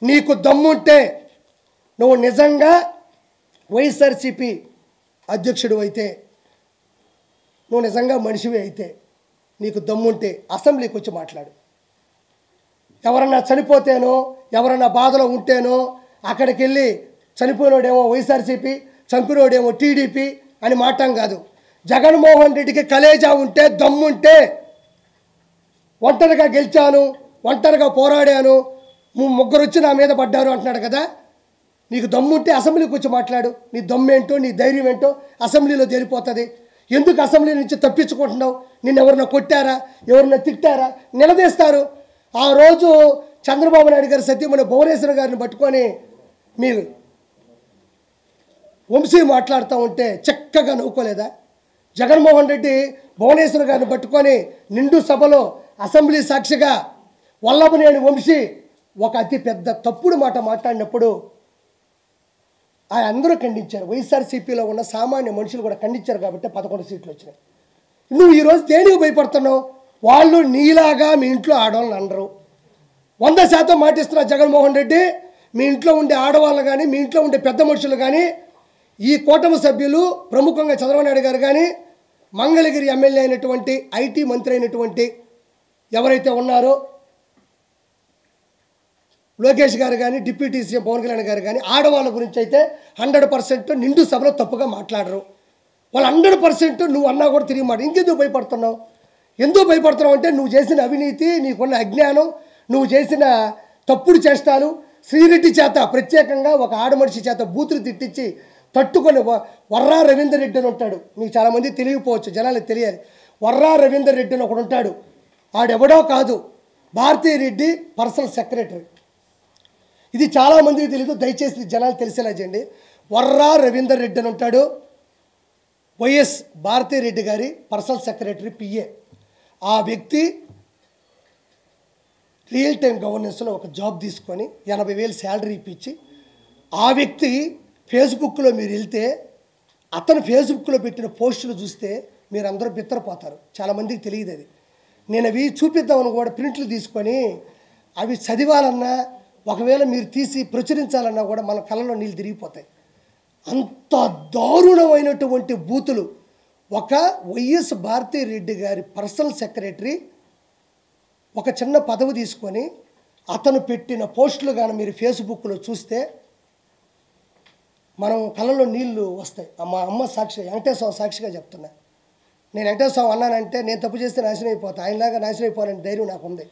నీకు దమ్ముంటే నువ్వు నిజంగా వైఎస్ఆర్సీపీ అధ్యక్షుడు అయితే, నువ్వు నిజంగా మనిషివి అయితే, నీకు దమ్ముంటే అసెంబ్లీకి వచ్చి మాట్లాడు. ఎవరన్నా చనిపోతేనో, ఎవరన్నా బాధలో ఉంటేనో అక్కడికి వెళ్ళి చనిపోయినోడేమో వైఎస్ఆర్సీపీ, చంపినోడేమో టీడీపీ అని మాటం కాదు. జగన్మోహన్ రెడ్డికి కలేజా ఉంటే, దమ్ముంటే, ఒంటరిగా గెలిచాను, ఒంటరిగా పోరాడాను, ముగ్గురు వచ్చి నా మీద పడ్డారు అంటున్నాడు కదా. నీకు దమ్ముంటే అసెంబ్లీకి వచ్చి మాట్లాడు. నీ దమ్మేంటో, నీ ధైర్యం ఏంటో అసెంబ్లీలో తేలిపోతుంది. ఎందుకు అసెంబ్లీ నుంచి తప్పించుకుంటున్నావు? నిన్ను ఎవరన్నా కొట్టారా, ఎవరన్నా తిట్టారా? నిలదీస్తారు. ఆ రోజు చంద్రబాబు నాయుడు గారు సత్యమణి భువనేశ్వర్ గారిని పట్టుకొని మీ వంశీ మాట్లాడుతూ ఉంటే చక్కగా నవ్వుకోలేదా? జగన్మోహన్ రెడ్డి భువనేశ్వర్ గారిని పట్టుకొని నిండు సభలో అసెంబ్లీ సాక్షిగా వల్లభనేని వంశీ ఒక అతి పెద్ద తప్పుడు మాట మాట్లాడినప్పుడు అందరూ ఖండించారు. వైఎస్ఆర్సీపీలో ఉన్న సామాన్య మనుషులు కూడా ఖండించారు కాబట్టి 11 సీట్లు వచ్చినాయి. నువ్వు ఈరోజు దేనికి భయపడుతున్నావు? వాళ్ళు నీలాగా మీ ఇంట్లో ఆడవాళ్ళని అనరు. 100% మాటిస్తున్నా జగన్మోహన్ రెడ్డి, మీ ఇంట్లో ఉండే ఆడవాళ్ళు కానీ, మీ ఇంట్లో ఉండే పెద్ద మనుషులు కానీ, ఈ కూటమి సభ్యులు ప్రముఖంగా చంద్రబాబు నాయుడు గారు కానీ, మంగళగిరి ఎమ్మెల్యే అయినటువంటి ఐటీ మంత్రి అయినటువంటి ఎవరైతే ఉన్నారో లోకేష్ గారు కానీ, డిప్యూటీ సీఎం పవన్ కళ్యాణ్ గారు కానీ, ఆడవాళ్ళ గురించి అయితే 100% నిండు సభలో తప్పుగా మాట్లాడరు. వాళ్ళు 100% నువ్వు అన్నా కూడా తిరిగి మాట. ఇంకెందుకు భయపడుతున్నావు? ఎందుకు భయపడుతున్నావు అంటే నువ్వు చేసిన అవినీతి, నీకున్న అజ్ఞానం, నువ్వు చేసిన తప్పుడు చేష్టాలు. శ్రీరెడ్డి చేత ప్రత్యేకంగా ఒక ఆడమనిషి చేత బూతులు తిట్టించి తట్టుకొని వర్రా రవీందర్ రెడ్డి అని ఉంటాడు. మీకు చాలామంది తెలియకపోవచ్చు, జనాలకు తెలియాలి. వర్రా రవీందర్ రెడ్డి అని ఒకడు ఉంటాడు. ఆడెవడో కాదు, భారతీ రెడ్డి పర్సనల్ సెక్రటరీ. ఇది చాలామందికి తెలియదు, దయచేసి జనాలు తెలిసేలా చేయండి. వర్రా రవీందర్ రెడ్డి అని ఉంటాడు, వైఎస్ భారతీ రెడ్డి గారి పర్సనల్ సెక్రటరీ, పిఏ. ఆ వ్యక్తి రియల్ టైం గవర్నెన్స్లో ఒక జాబ్ తీసుకొని 80,000 శాలరీ ఇప్పించి, ఆ వ్యక్తి ఫేస్బుక్లో మీరు వెళ్తే అతను ఫేస్బుక్లో పెట్టిన పోస్టులు చూస్తే మీరు అందరూ బిత్తరపోతారు. చాలామందికి తెలియదు అది. నేను అవి చూపిద్దామని కూడా ప్రింట్లు తీసుకొని అవి చదివాలన్నా, ఒకవేళ మీరు తీసి ప్రచురించాలన్నా కూడా మన కళ్ళలో నీళ్ళు తిరిగిపోతాయి. అంత దారుణమైనటువంటి బూతులు. ఒక వైఎస్ భారతీ రెడ్డి గారి పర్సనల్ సెక్రటరీ ఒక చిన్న పదవి తీసుకొని అతను పెట్టిన పోస్టులు కానీ మీరు ఫేస్బుక్లో చూస్తే మనం కళ్ళలో నీళ్లు వస్తాయి. మా అమ్మ సాక్షి, వెంకటేశ్వర సాక్షిగా చెప్తున్నా. నేను వెంకటేశ్వర అన్నానంటే నేను తప్పు చేస్తే నాశనం అయిపోతా, ఆయనలాగా నాశనం అయిపోవాలని ధైర్యం నాకు ఉంది.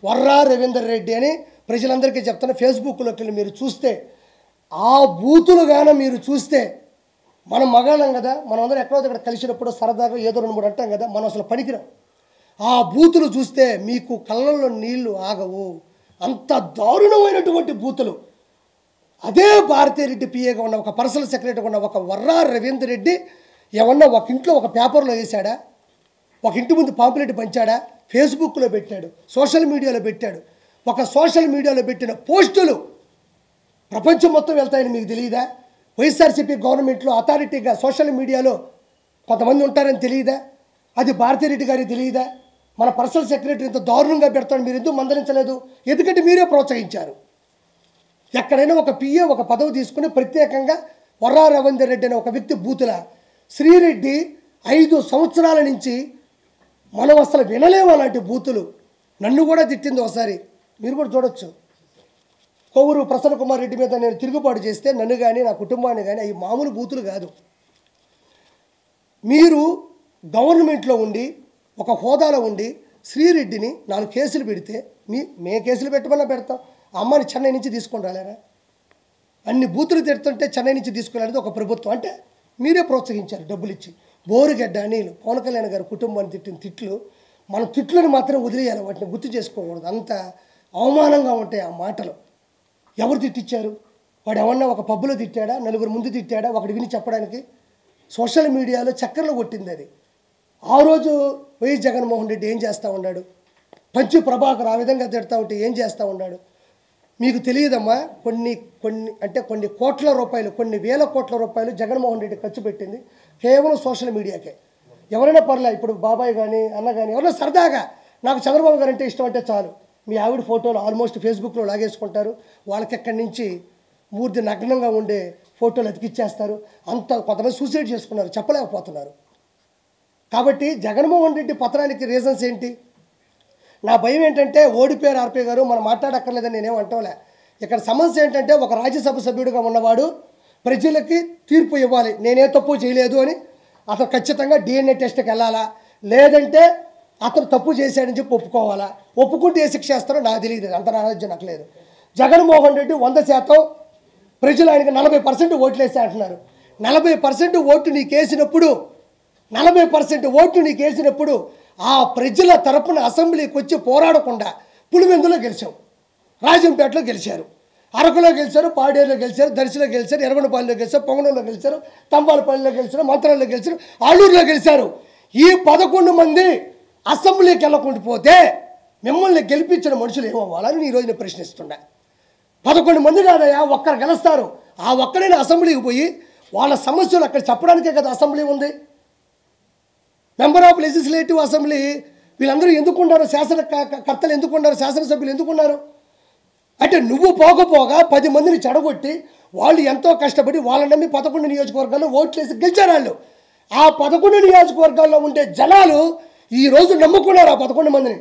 వర్రా రవీందర్ రెడ్డి అని ప్రజలందరికీ చెప్తున్నా. ఫేస్బుక్లోకి వెళ్ళి మీరు చూస్తే ఆ బూతులు కానీ మీరు చూస్తే, మనం మగాళ్ళం కదా, మనం అందరం ఎక్కడో దగ్గర కలిసినప్పుడు సరదాగా ఏదో 2-3 అంటాం కదా, మనం అసలు పనికిరాం. ఆ బూతులు చూస్తే మీకు కళ్ళల్లో నీళ్లు ఆగవు. అంత దారుణమైనటువంటి బూతులు. అదే భారతీరెడ్డి పిఏగా ఉన్న ఒక పర్సనల్ సెక్రటరీగా ఉన్న ఒక వర్రా రవీందర్ రెడ్డి ఏమన్నా ఒక ఇంట్లో ఒక పేపర్లో వేశాడా? ఒక ఇంటి ముందు పాంప్లెట్ పంచాడా? ఫేస్బుక్లో పెట్టాడు, సోషల్ మీడియాలో పెట్టాడు. ఒక సోషల్ మీడియాలో పెట్టిన పోస్టులు ప్రపంచం మొత్తం వెళ్తాయని మీకు తెలియదా? వైఎస్ఆర్సీపీ గవర్నమెంట్లో అథారిటీగా సోషల్ మీడియాలో కొంతమంది ఉంటారని తెలియదా? అది భారతీరెడ్డి గారికి తెలియదా? మన పర్సనల్ సెక్రటరీ ఇంత దారుణంగా పెడతాడు, మీరు ఎందుకు మందలించలేదు? ఎందుకంటే మీరే ప్రోత్సహించారు. ఎక్కడైనా ఒక పిఏ ఒక పదవి తీసుకుని ప్రత్యేకంగా వర్రా రవీందర్ రెడ్డి అనే ఒక వ్యక్తి బూతుల. శ్రీరెడ్డి 5 సంవత్సరాల నుంచి మనం అసలు వినలేము అలాంటి బూతులు. నన్ను కూడా తిట్టింది ఒకసారి, మీరు కూడా చూడొచ్చు. కొవ్వూరు ప్రసన్న కుమార్ రెడ్డి మీద నేను తిరుగుబాటు చేస్తే నన్ను కానీ నా కుటుంబాన్ని కానీ అవి మామూలు బూతులు కాదు. మీరు గవర్నమెంట్లో ఉండి ఒక హోదాలో ఉండి శ్రీరెడ్డిని 4 కేసులు పెడితే మే కేసులు పెట్టమన్నా పెడతాం. అమ్మని చెన్నై నుంచి తీసుకొని రాలేరా? అన్ని బూతులు తిడుతుంటే చెన్నై నుంచి తీసుకురాలేదు ఒక ప్రభుత్వం. అంటే మీరే ప్రోత్సహించారు డబ్బులు ఇచ్చి. బోరుగడ్డ అనిలు పవన్ కళ్యాణ్ గారి కుటుంబాన్ని తిట్టిన తిట్లు, మనం తిట్లను మాత్రం వదిలేయాలి, వాటిని గుర్తు చేసుకోకూడదు. అంత అవమానంగా ఉంటాయి ఆ మాటలు. ఎవరు తిట్టించారు? వాడు ఏమన్నా ఒక పబ్బులో తిట్టాడా? 4 ముందు తిట్టాడా? ఒకటి విని చెప్పడానికి? సోషల్ మీడియాలో చక్కర్లు కొట్టింది అది. ఆ రోజు వైఎస్ జగన్మోహన్ రెడ్డి ఏం చేస్తూ ఉన్నాడు? పంచు ప్రభాకర్ ఆ విధంగా తిడతా ఉంటే ఏం చేస్తూ ఉన్నాడు? మీకు తెలియదమ్మా. కొన్ని కోట్ల రూపాయలు, కొన్ని వేల కోట్ల రూపాయలు జగన్మోహన్ రెడ్డి ఖర్చు పెట్టింది కేవలం సోషల్ మీడియాకే. ఎవరైనా పర్లే, ఇప్పుడు బాబాయ్ కానీ అన్న కానీ ఎవరైనా సరదాగా నాకు చంద్రబాబు గారు అంటే ఇష్టం అంటే చాలు మీ ఆవిడ ఫోటోలు ఆల్మోస్ట్ ఫేస్బుక్లో లాగేసుకుంటారు. వాళ్ళకి ఎక్కడి నుంచి మూర్తి నగ్నంగా ఉండే ఫోటోలు అతికిచ్చేస్తారు. అంత కొంతమంది సూసైడ్ చేసుకున్నారు, చెప్పలేకపోతున్నారు. కాబట్టి జగన్మోహన్ రెడ్డి పతనానికి రీజన్స్ ఏంటి? నా భయం ఏంటంటే ఓడిపోయారు ఆర్పీ గారు, మనం మాట్లాడక్కర్లేదని నేనేం అంటోలే. ఇక్కడ సమస్య ఏంటంటే ఒక రాజ్యసభ సభ్యుడిగా ఉన్నవాడు ప్రజలకి తీర్పు ఇవ్వాలి, నేనే తప్పు చేయలేదు అని. అతను ఖచ్చితంగా DNA టెస్ట్కి వెళ్ళాలా, లేదంటే అతను తప్పు చేశాడని చెప్పి ఒప్పుకోవాలా. ఒప్పుకుంటే ఏ శిక్ష చేస్తారో నాకు తెలియదు, అంత నాలెడ్జ్ నాకు లేదు. జగన్మోహన్ రెడ్డి 100% ప్రజలు ఆయనకి 40% ఓట్లు వేసి అంటున్నారు. 40% ఓటు నీకేసినప్పుడు 40% ఓటు నీకేసినప్పుడు ఆ ప్రజల తరపున అసెంబ్లీకి వచ్చి పోరాడకుండా పులివెందులో గెలిచావు, రాజంపేటలో గెలిచారు, అరకులో గెలిచారు, పాడేరులో గెలిచారు, దర్శిలో గెలిచారు, ఎర్రగొండపాలెంలో గెలిచారు, పొంగనూరులో గెలిచారు, తంబాలపల్లిలో గెలిచారు, మంత్రాల్లో గెలిచారు, ఆలూరులో గెలిచారు. ఈ 11 మంది అసెంబ్లీకి వెళ్ళకుండా పోతే మిమ్మల్ని గెలిపించిన మనుషులు ఏమవ్వాలని ఈరోజు నేను ప్రశ్నిస్తున్నా. 11 మంది కాదయా, ఒక్కరు గెలుస్తారు. ఆ ఒక్కరైనా అసెంబ్లీకి పోయి వాళ్ళ సమస్యలు అక్కడ చెప్పడానికే కదా అసెంబ్లీ ఉంది. మెంబర్ ఆఫ్ లెజిస్లేటివ్ అసెంబ్లీ వీళ్ళందరూ ఎందుకున్నారు? శాసనకర్తలు ఎందుకున్నారు? శాసనసభ్యులు ఎందుకున్నారు? అంటే నువ్వు పోకపోగా 10 మందిని చెడగొట్టి వాళ్ళు ఎంతో కష్టపడి వాళ్ళని నమ్మి 11 నియోజకవర్గాల్లో ఓట్లేసి గెలిచారు వాళ్ళు. ఆ 11 నియోజకవర్గాల్లో ఉండే జనాలు ఈరోజు నమ్ముకున్నారు ఆ 11 మందిని.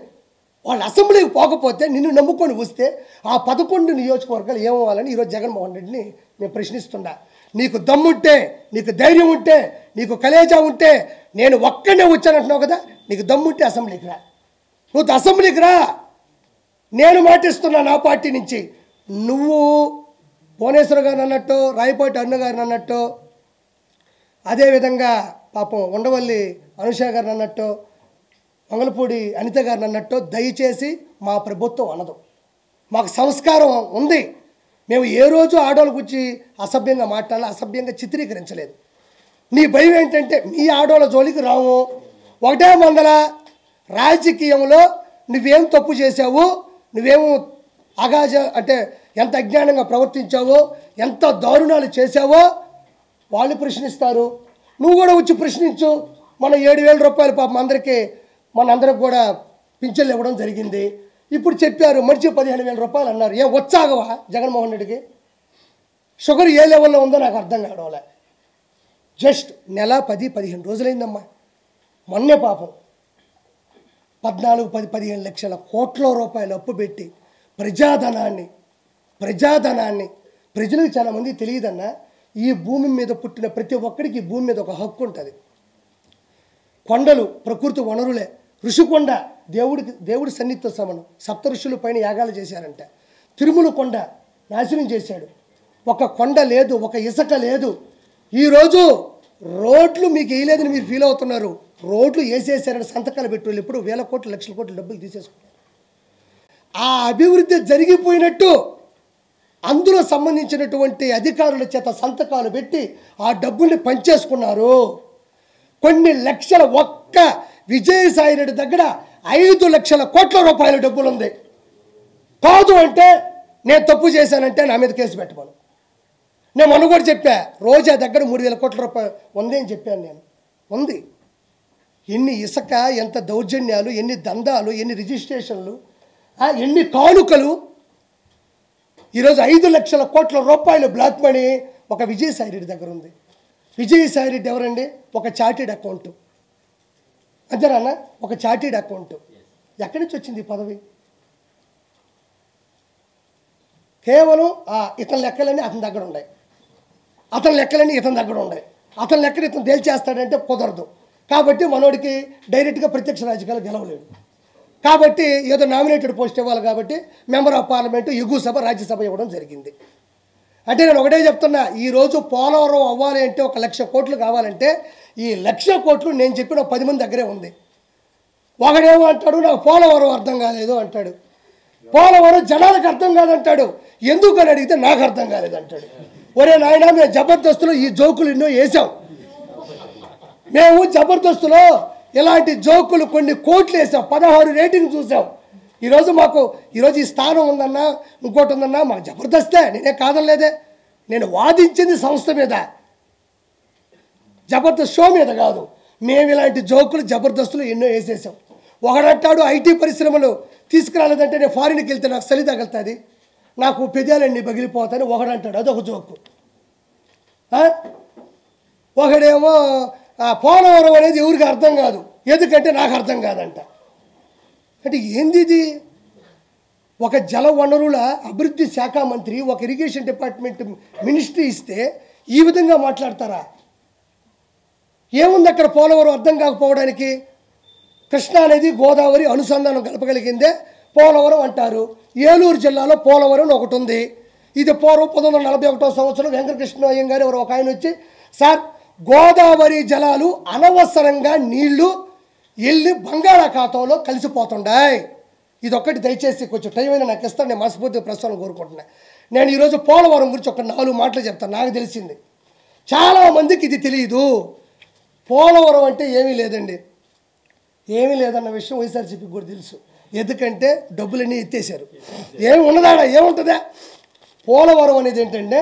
వాళ్ళు అసెంబ్లీకి పోకపోతే నిన్ను నమ్ముకొని వస్తే ఆ 11 నియోజకవర్గాలు ఏమవ్వాలని ఈరోజు జగన్మోహన్ రెడ్డిని నేను ప్రశ్నిస్తున్నా. నీకు దమ్ముంటే, నీకు ధైర్యం ఉంటే, నీకు కలేజా ఉంటే, నేను ఒక్కడే వచ్చానంటున్నావు కదా, నీకు దమ్ముంటే అసెంబ్లీకి రా. నువ్వు అసెంబ్లీకి రా, నేను మాటిస్తున్నా నా పార్టీ నుంచి. నువ్వు భువనేశ్వర్ గారిని అన్నట్టు, రాయపాటి అన్న గారిని అన్నట్టు, అదేవిధంగా పాపం ఉండవల్లి అనుష గారిని అన్నట్టు, మంగళపూడి అనిత గారిని అన్నట్టు దయచేసి మా ప్రభుత్వం అనదు. మాకు సంస్కారం ఉంది. మేము ఏ రోజు ఆడవాళ్ళ గురించి అసభ్యంగా మాట్లాడాలి, అసభ్యంగా చిత్రీకరించలేదు. నీ భయం ఏంటంటే మీ ఆడవాళ్ళ జోలికి రాము. ఒకటే మందల రాజకీయంలో నువ్వేం తప్పు చేసావు, నువ్వేమో అగాజ అంటే ఎంత అజ్ఞానంగా ప్రవర్తించావో, ఎంత దారుణాలు చేసావో వాళ్ళు ప్రశ్నిస్తారు. నువ్వు కూడా వచ్చి ప్రశ్నించు. మన 7,000 రూపాయలు పాపం అందరికీ మనందరికి కూడా పింఛన్లు ఇవ్వడం జరిగింది. ఇప్పుడు చెప్పారు మనిషి 15,000 రూపాయలు అన్నారు. ఏం వచ్చాగవా జగన్మోహన్ రెడ్డికి? షుగర్ ఏ లెవెల్లో ఉందో నాకు అర్థం కావడంలే. జస్ట్ నెల 10-15 రోజులైందమ్మా. మొన్నే పాపం 14-15 లక్షల కోట్ల రూపాయలు అప్పు పెట్టి ప్రజాధనాన్ని ప్రజలకు చాలామంది తెలియదన్నా, ఈ భూమి మీద పుట్టిన ప్రతి ఒక్కడికి ఈ భూమి మీద ఒక హక్కు ఉంటుంది. కొండలు ప్రకృతి వనరులే. ఋషికొండ దేవుడి సన్నిధితో సమానం. 7 ఋషుల పైన యాగాలు చేశారంట. తిరుమల కొండ నాశనం చేశాడు. ఒక కొండ లేదు, ఒక ఇసుక లేదు. ఈరోజు రోడ్లు మీకు వేయలేదని మీరు ఫీల్ అవుతున్నారు. రోడ్లు వేసేసారని సంతకాలు పెట్టుకోవాలి. ఎప్పుడు 1,000 కోట్లు 1,00,000 కోట్లు డబ్బులు తీసేసుకున్నారు. ఆ అభివృద్ధి జరిగిపోయినట్టు అందులో సంబంధించినటువంటి అధికారుల చేత సంతకాలు పెట్టి ఆ డబ్బుల్ని పంచేసుకున్నారు. కొన్ని లక్షల, ఒక్క విజయసాయి రెడ్డి దగ్గర 5 లక్షల కోట్ల రూపాయల డబ్బులు ఉంది. కాదు అంటే నేను తప్పు చేశానంటే నా మీద కేసు పెట్టమను. నేను మొన్న కూడా చెప్పా, రోజా దగ్గర 3,000 కోట్ల రూపాయలు ఉంది అని చెప్పాను. నేను ఉంది. ఎన్ని ఇసుక, ఎంత దౌర్జన్యాలు, ఎన్ని దందాలు, ఎన్ని రిజిస్ట్రేషన్లు, ఎన్ని కానుకలు. ఈరోజు 5 లక్షల కోట్ల రూపాయలు బ్లాక్ మనీ ఒక విజయసాయి రెడ్డి దగ్గర ఉంది. విజయసాయి రెడ్డి ఎవరండి? ఒక చార్టెడ్ అకౌంట్. అంతేనా? ఒక చార్టెడ్ అకౌంట్. ఎక్కడి నుంచి వచ్చింది ఈ పదవి? కేవలం ఇతని లెక్కలన్నీ అతని దగ్గర ఉన్నాయి, అతని లెక్కలన్నీ ఇతని దగ్గర ఉన్నాయి. అతని లెక్కలు ఇతను తేల్చేస్తాడంటే కుదరదు. కాబట్టి మనోడికి డైరెక్ట్గా ప్రత్యక్ష రాజకీయాలు గెలవలేడు. కాబట్టి ఏదో నామినేటెడ్ పోస్ట్ ఇవ్వాలి కాబట్టి మెంబర్ ఆఫ్ పార్లమెంటు, ఎగువ సభ, రాజ్యసభ ఇవ్వడం జరిగింది. అంటే నేను ఒకటే చెప్తున్నా, ఈరోజు పోలవరం అవ్వాలి అంటే 1,00,000 కోట్లు కావాలంటే ఈ 1,00,000 కోట్లు నేను చెప్పిన 10 మంది దగ్గరే ఉంది. ఒకడేమో అంటాడు నాకు పోలవరం అర్థం కాలేదు అంటాడు, పోలవరం జనాలకు అర్థం కాదంటాడు. ఎందుకని అడిగితే నాకు అర్థం కాలేదంటాడు. ఒరే నాయన, మేము జబర్దస్తులో ఈ జోకులు ఎన్నో వేసాం. మేము జబర్దస్తులో ఇలాంటి జోకులు కొన్ని కోట్లు వేసాం, 16 రేటింగ్ చూసాం. ఈరోజు ఈ స్థానం ఉందన్నా, ఇంకోటి ఉందన్నా మాకు జబర్దస్తే, నేనే కాదనలేదే. నేను వాదించింది సంస్థ మీద, జబర్దస్త్ షో మీద కాదు. మేము ఇలాంటి జోకులు జబర్దస్తులు ఎన్నో వేసేసాం. ఒకడంటాడు ఐటీ పరిశ్రమలు తీసుకురాలేదంటే నేను ఫారిన్కి వెళ్తే నాకు చలి తగులుతుంది, నాకు పెదాలన్నీ పగిలిపోతాయని ఒకడంటాడు, అదొక జోకు. ఒకడేమో పోలవరం అనేది ఎవరికి అర్థం కాదు, ఎందుకంటే నాకు అర్థం కాదంట. అంటే ఏంది ఇది? ఒక జల వనరుల అభివృద్ధి శాఖ మంత్రి ఒక ఇరిగేషన్ డిపార్ట్మెంట్ మినిస్ట్రీ ఇస్తే ఈ విధంగా మాట్లాడతారా? ఏముంది అక్కడ పోలవరం అర్థం కాకపోవడానికి? కృష్ణా అనేది గోదావరి అనుసంధానం కలపగలిగిందే పోలవరం అంటారు. ఏలూరు జిల్లాలో పోలవరం ఒకటి ఉంది. ఇది పూర్వం 1941వ సంవత్సరం వెంకటకృష్ణ అయ్యంగారు ఎవరు ఒక ఆయన వచ్చి, సార్ గోదావరి జలాలు అనవసరంగా నీళ్లు వెళ్ళి బంగాళాఖాతంలో కలిసిపోతుండాయి, ఇదొక్కటి దయచేసి కొంచెం టైం అయినా నాకు ఇస్తాను, నేను మనస్ఫూర్తిగా ప్రస్తుతం కోరుకుంటున్నాను. నేను ఈరోజు పోలవరం గురించి ఒక 4 మాటలు చెప్తాను. నాకు తెలిసింది, చాలామందికి ఇది తెలియదు. పోలవరం అంటే ఏమీ లేదండి, ఏమీ లేదన్న విషయం వైఎస్ఆర్సీపీకి కూడా తెలుసు, ఎందుకంటే డబ్బులన్నీ ఎత్తేసారు. ఏమి ఉన్నదాడా, ఏముంటుందా? పోలవరం అనేది ఏంటంటే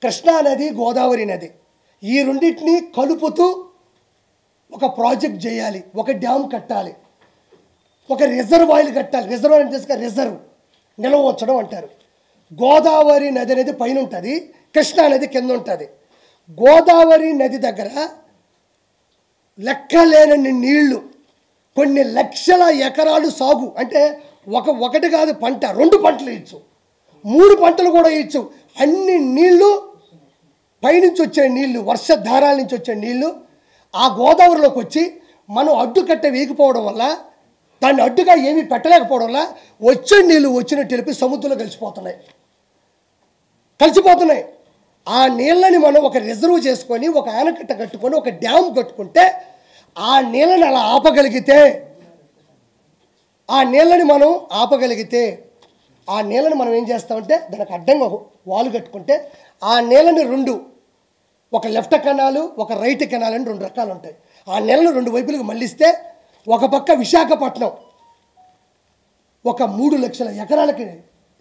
కృష్ణా నది గోదావరి నది ఈ రెండింటినీ కలుపుతూ ఒక ప్రాజెక్ట్ చేయాలి, ఒక డ్యామ్ కట్టాలి, ఒక రిజర్వాయర్లు కట్టాలి. రిజర్వాయర్ అంటే రిజర్వ్ నిల్వ ఉంచడం అంటారు. గోదావరి నది అనేది పైన ఉంటుంది, కృష్ణా నది కింద ఉంటుంది. గోదావరి నది దగ్గర లెక్కలేనన్ని నీళ్లు, కొన్ని లక్షల ఎకరాలు సాగు, అంటే ఒకటి కాదు పంట, 2 పంటలు ఇచ్చు, 3 పంటలు కూడా ఇచ్చు. అన్ని నీళ్లు పైనుంచి వచ్చే నీళ్లు, వర్షధారాల నుంచి వచ్చే నీళ్లు ఆ గోదావరిలోకి వచ్చి మనం అడ్డుకట్ట వేయకపోవడం వల్ల, దాన్ని అడ్డుగా ఏమీ పెట్టలేకపోవడం వల్ల వచ్చే నీళ్ళు వచ్చినట్టు తెలిపి సముద్రంలో కలిసిపోతున్నాయి. ఆ నీళ్ళని మనం ఒక రిజర్వ్ చేసుకొని, ఒక ఆనకట్ట కట్టుకొని, ఒక డ్యామ్ కట్టుకుంటే ఆ నీళ్ళని అలా ఆపగలిగితే, ఆ నీళ్ళని మనం ఏం చేస్తామంటే దానికి అడ్డంగా వాలు కట్టుకుంటే ఆ నీళ్ళని 2, ఒక లెఫ్ట్ కెనాలు, ఒక రైట్ కెనాల్ అని 2 రకాలు ఉంటాయి. ఆ నీళ్ళను 2 వైపులకు మళ్ళిస్తే ఒక పక్క విశాఖపట్నం ఒక 3 లక్షల ఎకరాలకి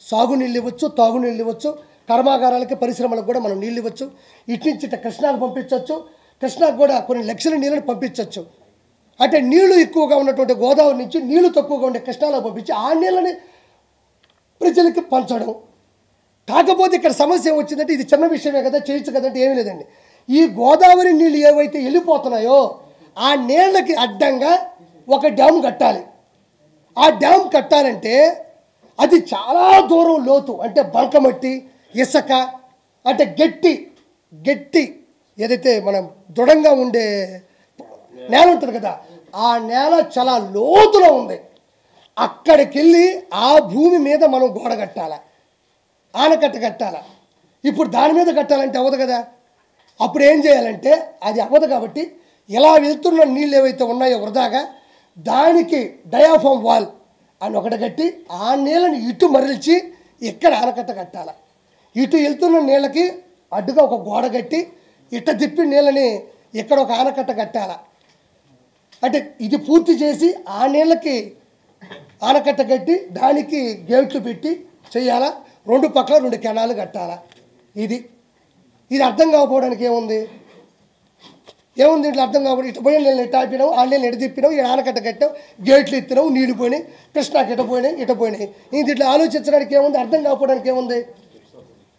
సాగునీళ్ళు ఇవ్వచ్చు, తాగునీళ్ళు ఇవ్వచ్చు, కర్మాగారాలకి పరిశ్రమలకు కూడా మనం నీళ్ళు ఇవ్వచ్చు. ఇటు నుంచి కృష్ణాకు పంపించవచ్చు, కృష్ణాకు కూడా కొన్ని లక్షల నీళ్ళని పంపించవచ్చు. అంటే నీళ్లు ఎక్కువగా ఉన్నటువంటి గోదావరి నుంచి నీళ్లు తక్కువగా ఉండే కృష్ణాలో పంపించి ఆ నీళ్ళని ప్రజలకి పంచడం. కాకపోతే ఇక్కడ సమస్య ఏమొచ్చిందంటే, ఇది చిన్న విషయమే కదా, చేయొచ్చు కదంటే ఏమీ లేదండి. ఈ గోదావరి నీళ్ళు ఏవైతే వెళ్ళిపోతున్నాయో ఆ నీళ్ళకి అడ్డంగా ఒక డ్యామ్ కట్టాలి. ఆ డ్యామ్ కట్టాలంటే అది చాలా దూరం లోతు, అంటే బంకమట్టి, ఇసుక, అంటే గట్టి ఏదైతే మనం దృఢంగా ఉండే నేల ఉంటుంది కదా, ఆ నేల చాలా లోతులో ఉంది. అక్కడికి వెళ్ళి ఆ భూమి మీద మనం గోడ కట్టాలి, ఆనకట్ట కట్టాలి. ఇప్పుడు దాని మీద కట్టాలంటే అవ్వదు కదా. అప్పుడు ఏం చేయాలంటే అది అవ్వదు కాబట్టి ఇలా వెళ్తున్న నీళ్ళు ఏవైతే ఉన్నాయో వృధాగా, దానికి డయాఫామ్ వాల్ అని ఒకటి కట్టి ఆ నీళ్ళని ఇటు మరల్చి ఇక్కడ ఆనకట్ట కట్టాలి. ఇటు వెళ్తున్న నీళ్ళకి అడ్డుగా ఒక గోడ కట్టి ఇట్ట తిప్పి నీళ్ళని ఇక్కడ ఒక ఆనకట్ట కట్టాలి. అంటే ఇది పూర్తి చేసి ఆ నీళ్ళకి ఆనకట్ట కట్టి దానికి గేట్లు పెట్టి చేయాలా. 2 పక్కల 2 కెనాలు కట్టాలా. ఇది అర్థం కాకపోవడానికి ఏముంది ఇట్లా అర్థం కాకపోతే ఇటు పోయి నీళ్ళు ఇటు ఆపినావు, ఆ నీళ్ళు ఎటు తిప్పినావు, ఈ ఆనకట్ట కట్టావు, గేట్లు ఎత్తినావు, నీళ్ళు పోయినాయి, కృష్ణాకి ఇటు పోయినాయి. ఇది ఇట్లా ఆలోచించడానికి ఏముంది, అర్థం కాకపోవడానికి ఏముంది?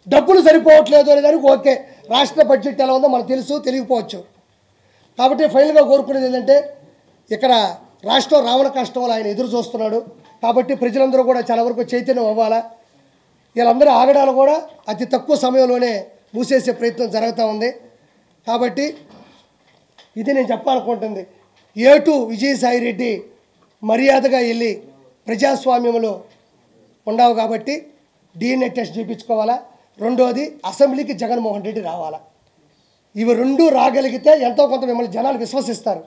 డబ్బులు సరిపోవట్లేదు అనే దానికి ఓకే, రాష్ట్ర బడ్జెట్ ఎలా ఉందో మనకు తెలుసు, తెలియకపోవచ్చు. కాబట్టి ఫైనల్గా కోరుకునేది ఏంటంటే, ఇక్కడ రాష్ట్రం రావణ కష్టంలో ఆయన ఎదురు చూస్తున్నాడు. కాబట్టి ప్రజలందరూ కూడా చాలా వరకు చైతన్యం అవ్వాలా. వీళ్ళందరూ ఆగడాలు కూడా అతి తక్కువ సమయంలోనే మూసేసే ప్రయత్నం జరుగుతూ ఉంది. కాబట్టి ఇది నేను చెప్పాలనుకుంటుంది. ఏటు విజయసాయిరెడ్డి మర్యాదగా వెళ్ళి ప్రజాస్వామ్యంలో ఉండవు కాబట్టి DNA టెస్ట్ చేయించుకోవాలా. రెండోది అసెంబ్లీకి జగన్మోహన్ రెడ్డి రావాలా. ఇవి 2 రాగలిగితే ఎంతో కొంత మిమ్మల్ని జనాలు విశ్వసిస్తారు.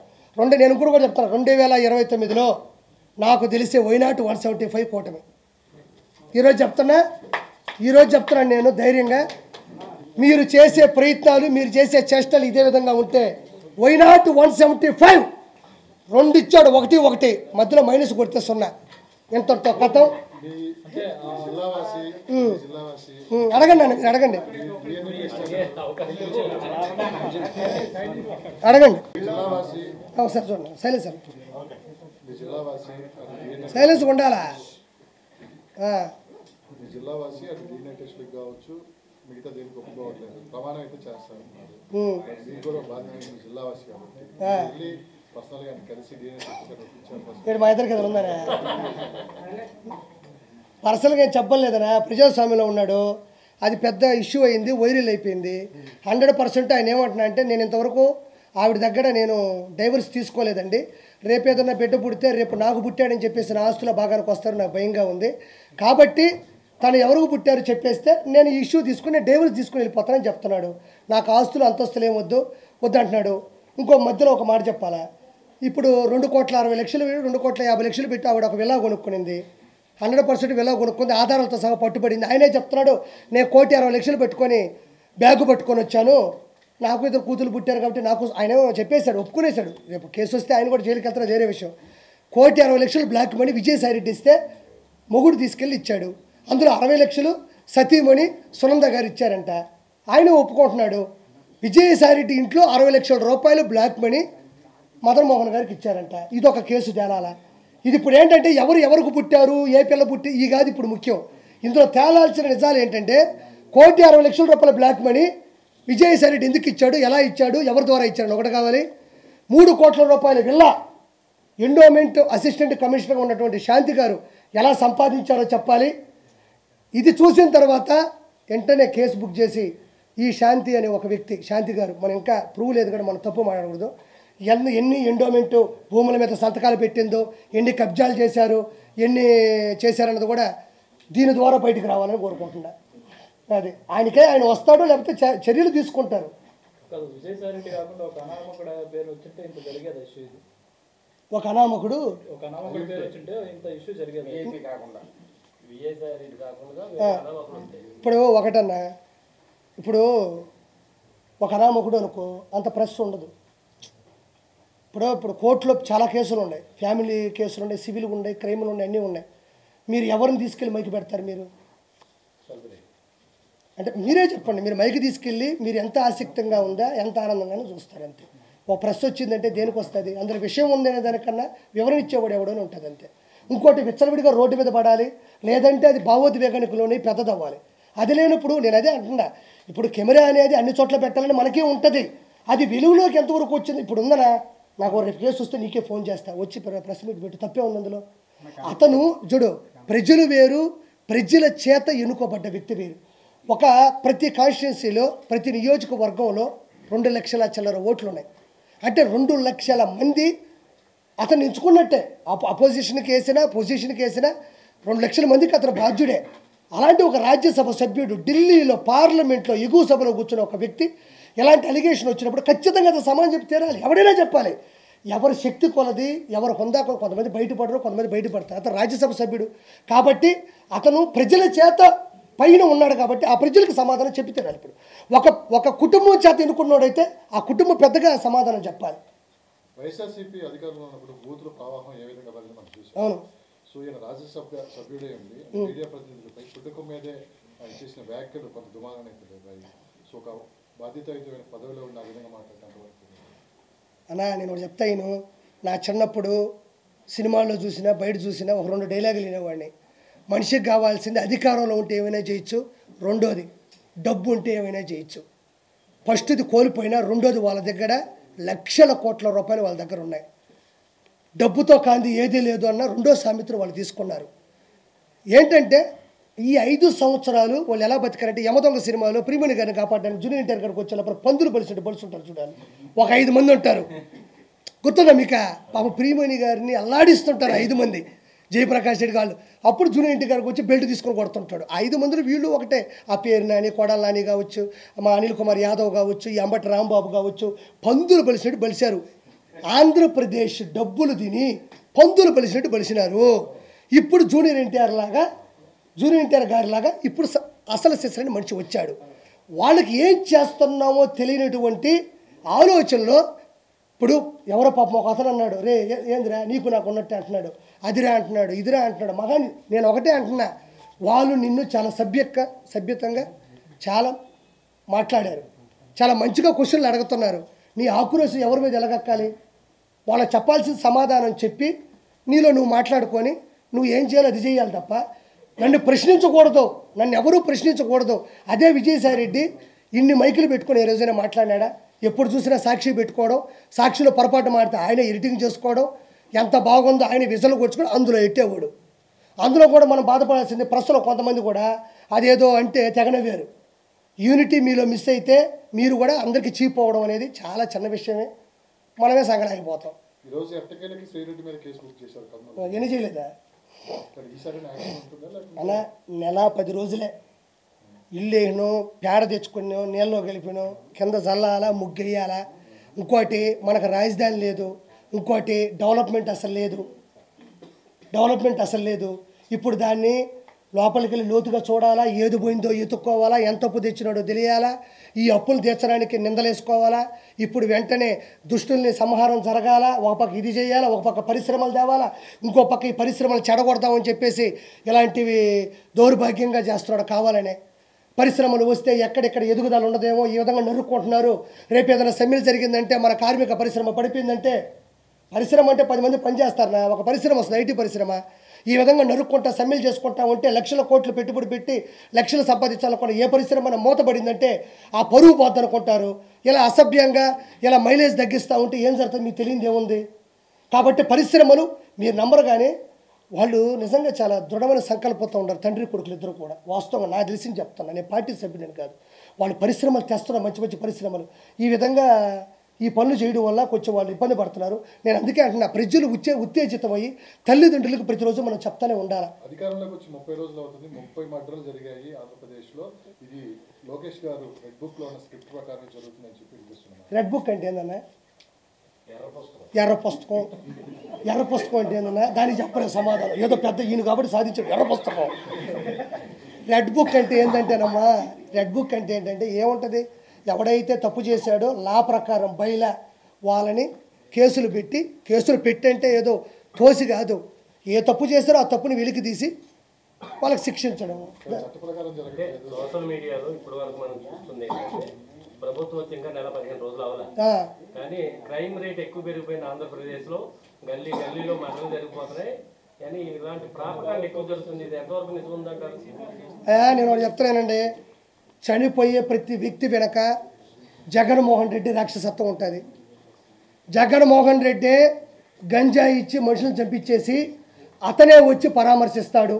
నేను కూడా చెప్తాను, 2029లో నాకు తెలిసే వైనాటు 175 కూటమి. ఈరోజు చెప్తున్నాను నేను ధైర్యంగా, మీరు చేసే ప్రయత్నాలు, మీరు చేసే చేష్టలు ఇదే విధంగా ఉంటే వైనాటు 175 2 ఇచ్చాడు, 1 మధ్యలో మైనస్ కొడితే 0. ఎంతతో కథం. అడగండి అన్న, మీరు అడగండి. సార్ చూడండి, సరే సార్. సైలెన్స్ ఉండాలా? జిల్లావాసి అది DNA టెస్ట్కి కావచ్చు, మిగతా దేనికి ఒప్పుకోవట్లేదు, ప్రమాణం అయితే చేస్తారు. మీకు కూడా బాధ్యత జిల్లావాసి కాబట్టి పర్సనల్గా కలిసి DNA టెస్ట్ మా ఇద్దరికి కదా ఉందనే పర్సనల్గా ఏం చెప్పలేదనా, ప్రజాస్వామ్యంలో ఉన్నాడు, అది పెద్ద ఇష్యూ అయింది, వైరల్ అయిపోయింది. 100% ఆయన ఏమంటున్నా అంటే, నేను ఇంతవరకు ఆవిడ దగ్గర నేను డైవర్స్ తీసుకోలేదండి, రేపు ఏదన్నా బిడ్డ పుడితే రేపు నాకు పుట్టాడని చెప్పేసి నా ఆస్తుల భాగానికి వస్తారు, నాకు భయంగా ఉంది, కాబట్టి తను ఎవరికి పుట్టారు చెప్పేస్తే నేను ఈ ఇష్యూ తీసుకుని నేను డైవర్స్ తీసుకుని వెళ్ళిపోతానని చెప్తున్నాడు. నాకు ఆస్తులు అంతస్తులు ఏమొద్దు వద్దంటున్నాడు. ఇంకో మధ్యలో ఒక మాట చెప్పాలా, ఇప్పుడు 2,60,00,000 2,50,00,000 పెట్టి ఆవిడ ఒక విలా కొనుక్కునింది, 100% విలా కొనుక్కుంది, ఆధారాలతో సహా పట్టుబడింది. ఆయనే చెప్తున్నాడు, నేను 1,60,00,000 పెట్టుకొని బ్యాగు పట్టుకొని వచ్చాను, నాకు ఇద్దరు కూతురు పుట్టారు కాబట్టి నాకు, ఆయన చెప్పేశాడు, ఒప్పుకునేశాడు. రేపు కేసు వస్తే ఆయన కూడా జైలుకి వెళ్తారో వేరే విషయం. 1,60,00,000 బ్లాక్ మనీ విజయసాయిరెడ్డి ఇస్తే మొగుడు తీసుకెళ్ళి ఇచ్చాడు, అందులో 60,00,000 సతీమణి సునంద గారు ఇచ్చారంట. ఆయన ఒప్పుకుంటున్నాడు. విజయసాయిరెడ్డి ఇంట్లో 60,00,000 రూపాయలు బ్లాక్ మనీ మదన్ మోహన్ గారికి ఇచ్చారంట. ఇదొక కేసు తేలాలా? ఇది ఇప్పుడు ఏంటంటే ఎవరికి పుట్టారు, ఏ పిల్ల పుట్టి, ఈ కాదు ఇప్పుడు ముఖ్యం. ఇందులో తేలాల్సిన నిజాలు ఏంటంటే 1,60,00,000 రూపాయల బ్లాక్ మనీ విజయసాయిరెడ్డి ఎందుకు ఇచ్చాడు, ఎలా ఇచ్చాడు, ఎవరి ద్వారా ఇచ్చాడు ఒకటి కావాలి. 3 కోట్ల రూపాయల విల్లా ఎండోమెంట్ అసిస్టెంట్ కమిషనర్గా ఉన్నటువంటి శాంతి గారు ఎలా సంపాదించారో చెప్పాలి. ఇది చూసిన తర్వాత వెంటనే కేసు బుక్ చేసి ఈ శాంతి అనే ఒక వ్యక్తి, శాంతి గారు, మనం ఇంకా ప్రూవ్ లేదు కూడా మనం తప్పు మాట్లాడకూడదు, ఎన్ని ఎండోమెంట్ భూముల మీద సంతకాలు పెట్టిందో, ఎన్ని కబ్జాలు చేశారు, ఎన్ని చేశారన్నది కూడా దీని ద్వారా బయటకు రావాలని కోరుకుంటున్నా. అది ఆయనకే ఆయన వస్తాడు, లేకపోతే చర్యలు తీసుకుంటారు. ఒక అనామకుడు ఇప్పుడు ఒకటన్నా, ఇప్పుడు ఒక అనామకుడు అనుకో అంత ప్రెస్ ఉండదు. ఇప్పుడు కోర్టులో చాలా కేసులు ఉన్నాయి, ఫ్యామిలీ కేసులు ఉన్నాయి, సివిల్ ఉన్నాయి, క్రైమ్లు ఉన్నాయి, అన్నీ ఉన్నాయి. మీరు ఎవరిని తీసుకెళ్ళి మైకి పెడతారు? మీరు అంటే మీరే చెప్పండి, మీరు మైకి తీసుకెళ్ళి మీరు ఎంత ఆసక్తంగా ఉందా, ఎంత ఆనందంగానూ చూస్తారు అంతే. ఒక ప్రెస్ వచ్చిందంటే దేనికి వస్తుంది? అందులో విషయం ఉందనే దానికన్నా వివరణ ఇచ్చేవాడు ఎవడని ఉంటుంది అంతే. ఇంకోటి విచ్చలవిడిగా రోడ్డు మీద పడాలి, లేదంటే అది భావోద్వేగానికులోనే పెద్దదవ్వాలి. అది లేనప్పుడు నేను అదే అంటున్నా, ఇప్పుడు కెమెరా అనేది అన్ని చోట్ల పెట్టాలని మనకే ఉంటుంది, అది వెలుగులోకి ఎంతవరకు వచ్చింది? ఇప్పుడు ఉందనా, నాకు రేపు కేసు వస్తే నీకే ఫోన్ చేస్తా, వచ్చి ప్రెస్ మీట్ పెట్టి, తప్పే ఉంది అందులో. అతను చూడు, ప్రజలు వేరు, ప్రజల చేత ఎన్నుకోబడ్డ వ్యక్తి వేరు. ప్రతి కాన్స్టిట్యున్సీలో, ప్రతి నియోజకవర్గంలో 2 లక్షల చిల్లర ఓట్లు ఉన్నాయి. అంటే 2 లక్షల మంది అతను ఎంచుకున్నట్టే. అపోజిషన్కి వేసినా, పొజిషన్కి వేసినా 2 లక్షల మందికి అతను బాధ్యుడే. అలాంటి ఒక రాజ్యసభ సభ్యుడు ఢిల్లీలో పార్లమెంట్లో ఎగువ సభలో కూర్చున్న ఒక వ్యక్తి ఎలాంటి అలిగేషన్ వచ్చినప్పుడు ఖచ్చితంగా అతను సమాధానం చెప్పి తీరాలి. ఎవడైనా చెప్పాలి. ఎవరి శక్తి కొలది, ఎవరు హొందా, కొంతమంది బయటపడరు, కొంతమంది బయటపడతారు. అతను రాజ్యసభ సభ్యుడు కాబట్టి అతను ప్రజల చేత పైన ఉన్నాడు కాబట్టి ఆ ప్రజలకు సమాధానం చెప్పి తీరాలి. ఇప్పుడు ఒక కుటుంబం చేత ఎన్నుకున్నాడైతే ఆ కుటుంబం పెద్దగా సమాధానం చెప్పాలి. వైఎస్ఆర్సీపీ అధికారంలో ఉన్నప్పుడు బూతుల ప్రవాహం ఏ విధంగా మనం చూసాం. అవును. సో ఈయన రాజ్యసభ సభ్యుడే ఉంది, మీడియా ప్రతినిధులపై కుటుంబం మీదే చేసిన వ్యాఖ్యలు కొంత దుమారాన్ని ఎత్తుతాయి. సో ఒక బాధ్యతాయుతమైన పదవిలో ఉన్న విధంగా మాట్లాడతాను అన్నా. నేను ఒకటి చెప్తాను, నా చిన్నప్పుడు సినిమాల్లో చూసినా, బయట చూసినా ఒక 2 డైలాగులు వినేవాడిని. మనిషికి కావాల్సింది అధికారంలో ఉంటే ఏమైనా చేయొచ్చు, రెండోది డబ్బు ఉంటే ఏమైనా చేయొచ్చు. ఫస్ట్ది కోల్పోయినా, రెండోది వాళ్ళ దగ్గర లక్షల కోట్ల రూపాయలు వాళ్ళ దగ్గర ఉన్నాయి. డబ్బుతో కాంది ఏదీ లేదు అన్న రెండో సామెతను వాళ్ళు తీసుకున్నారు. ఏంటంటే ఈ 5 సంవత్సరాలు వాళ్ళు ఎలా బతికారంటే, యమదొంగ సినిమాలో ప్రియమణి గారిని కాపాడడానికి జూనియర్ ఎన్టీఆర్ గారికి వచ్చినప్పుడు పందులు బలిసినట్టు చూడాలి. ఒక 5 మంది ఉంటారు, గుర్తుందా మీకు? పాప ప్రియమణి గారిని అల్లాడిస్తుంటారు 5 మంది, జయప్రకాష్ రెడ్డి గారు. అప్పుడు జూనియర్ ఎన్టీఆర్ గారికి వచ్చి బెల్ట్ తీసుకొని కొడుతుంటాడు. 5 మందిలో వీళ్ళు ఒకటే, ఆ పేరు నాని, కొడాల నాని కావచ్చు, మా అనిల్ కుమార్ యాదవ్ కావచ్చు, ఈ అంబటి రాంబాబు కావచ్చు, పందులు బలిసినట్టు బలిశారు. ఆంధ్రప్రదేశ్ డబ్బులు తిని పందులు బలిసినట్టు బలిసినారు. ఇప్పుడు జూనియర్ ఎన్టీఆర్ గారిలాగా ఇప్పుడు అసలు శిశులని మనిషి వచ్చాడు. వాళ్ళకి ఏం చేస్తున్నామో తెలియనటువంటి ఆలోచనలో ఇప్పుడు ఎవరో పాపం ఒక అతను అన్నాడు, రే ఏందిరా నీకు నాకు ఉన్నట్టే అంటున్నాడు, అదిరా అంటున్నాడు, ఇదిరా అంటున్నాడు. నేను ఒకటే అంటున్నా, వాళ్ళు నిన్ను చాలా సభ్యతంగా చాలా మాట్లాడారు, చాలా మంచిగా క్వశ్చన్లు అడుగుతున్నారు. నీ ఆక్రోశం ఎవరి మీద ఎలగక్కాలి? వాళ్ళకి చెప్పాల్సిన సమాధానం చెప్పి నీలో నువ్వు మాట్లాడుకొని నువ్వు ఏం చేయాలో అది చేయాలి తప్ప నన్ను ప్రశ్నించకూడదు, నన్ను ఎవరూ ప్రశ్నించకూడదు. అదే విజయసాయిరెడ్డి ఇన్ని మైకులు పెట్టుకొని ఏ రోజైనా మాట్లాడినాడా? ఎప్పుడు చూసినా సాక్షి పెట్టుకోవడం, సాక్షిలో పొరపాటు మాడితే ఆయన ఎడిటింగ్ చేసుకోవడం, ఎంత బాగుందో ఆయన విజలు కొట్టుకొని అందులో ఎట్టేవాడు. అందులో కూడా మనం బాధపడాల్సింది ప్రశ్నలో కొంతమంది కూడా అదేదో అంటే తెగనవేరు. యూనిటీ మీలో మిస్ అయితే మీరు కూడా అందరికీ చీప్ అవ్వడం అనేది చాలా చిన్న విషయమే. మనమే సంగడాగిపోతాం. ఈరోజు ఎట్టకేలకి శ్రీరెడ్డి మీద కేసు బుక్ చేశారు కర్నూలు. ఎన్ని చేయలేదా ఈసారి యాక్షన్ ఉంటుందా లేకపోతే అలా నెల 10 రోజులే ఇల్లు వేయను, పేడ తెచ్చుకున్నాం, నీళ్ళలో కలిపినాం, కింద చల్లాలా, ముగ్గెయ్యాలా. ఇంకోటి మనకు రాజధాని లేదు, ఇంకోటి డెవలప్మెంట్ అసలు లేదు. ఇప్పుడు దాన్ని లోపలికి వెళ్ళి లోతుగా చూడాలా, ఏది పోయిందో ఎత్తుక్కోవాలా, ఎంత అప్పు తెచ్చినాడో తెలియాలా, ఈ అప్పులు తీర్చడానికి నిందలేసుకోవాలా. ఇప్పుడు వెంటనే దుష్టుల్ని సంహారం జరగాల, ఒక పక్క ఇది చేయాలా, ఒక పక్క పరిశ్రమలు తేవాలా, ఇంకో పక్క ఈ పరిశ్రమలు చెడగొడతామని చెప్పేసి ఇలాంటివి దౌర్భాగ్యంగా చేస్తున్నాడు కావాలనే. పరిశ్రమలు వస్తే ఎక్కడెక్కడ ఎదుగుదల ఉండదేమో ఈ విధంగా నరుక్కుంటున్నారు. రేపు ఏదైనా సమ్మెలు జరిగిందంటే, మన కార్మిక పరిశ్రమ పడిపోయిందంటే, పరిశ్రమ అంటే 10 మంది పనిచేస్తారనా, ఒక పరిశ్రమ వస్తుంది, ఐటీ పరిశ్రమ. ఈ విధంగా నరుక్కుంటా సమ్మెలు చేసుకుంటా ఉంటే లక్షల కోట్లు పెట్టుబడి పెట్టి లక్షలు సంపాదించాలనుకున్న ఏ పరిశ్రమ మూతపడిందంటే ఆ పరువు పోద్దనుకుంటారు. ఇలా అసభ్యంగా ఇలా మైలేజ్ తగ్గిస్తూ ఉంటే ఏం జరుగుతుంది మీకు తెలియదు ఏముంది. కాబట్టి పరిశ్రమలు మీరు నమ్మరుగానే వాళ్ళు నిజంగా చాలా దృఢమైన సంకల్పంతో ఉన్నారు, తండ్రి కొడుకులు ఇద్దరు కూడా. వాస్తవంగా నాకు తెలిసింది చెప్తాను, నేను పార్టీ సభ్యుని కాదు. వాళ్ళు పరిశ్రమలు తెస్తున్నారు, మంచి మంచి పరిశ్రమలు. ఈ విధంగా ఈ పనులు చేయడం వల్ల కొంచెం వాళ్ళు ఇబ్బంది పడుతున్నారు. నేను అందుకే అంటున్నా, ప్రజలు ఉత్తేజితమయ్యి తల్లిదండ్రులకు ప్రతిరోజు మనం చెప్తానే ఉండాలి. అధికారంలోకి వచ్చి 30 రోజులు అవుతుంది, 30 మర్డర్లు జరిగాయి ఆంధ్రప్రదేశ్లో. ఇది లోకేష్ గారు రెడ్ బుక్లో ఉన్న స్క్రిప్ట్ ప్రకారం జరుగుతుందని చెప్పి వినిపిస్తున్నారు. రెడ్ బుక్ అంటే ఏందన్నా? ఎర్ర పుస్తకం అంటే ఏందన్నా? దానికి చెప్పలేదు సమాధానం. ఏదో పెద్ద ఈయన కాబట్టి సాధించాడు ఎర్ర పుస్తకం. రెడ్ బుక్ అంటే ఏంటంటేనమ్మా, రెడ్ బుక్ అంటే ఏంటంటే ఏముంటుంది, ఎవడైతే తప్పు చేశాడో లా ప్రకారం బయలా వాళ్ళని కేసులు పెట్టంటే ఏదో తోసి కాదు, ఏ తప్పు చేస్తారో ఆ తప్పుని వెలికి తీసి వాళ్ళకి శిక్షించడం. సోషల్ మీడియాలో ఇప్పటి వరకు మనం చూస్తుంది ప్రభుత్వం వచ్చి ఇంకా నెల 15 రోజులు అవ్వాలి, కానీ క్రైమ్ రేట్ ఎక్కువ పెరిగిపోయింది ఆంధ్రప్రదేశ్లో. గల్లీలో మరణాలు జరిగిపోతున్నాయి, కానీ ఇలాంటి ప్రాపకాండ ఎక్కువ జరుగుతుంది. ఇది ఎంతవరకు నిజం ఉందంటారు? నేను ఒకటి చెప్తున్నానండి, చనిపోయే ప్రతి వ్యక్తి వెనక జగన్మోహన్ రెడ్డి రాక్షసత్వం ఉంటుంది. జగన్మోహన్ రెడ్డి గంజాయి ఇచ్చి మనుషులను చంపించేసి అతనే వచ్చి పరామర్శిస్తాడు.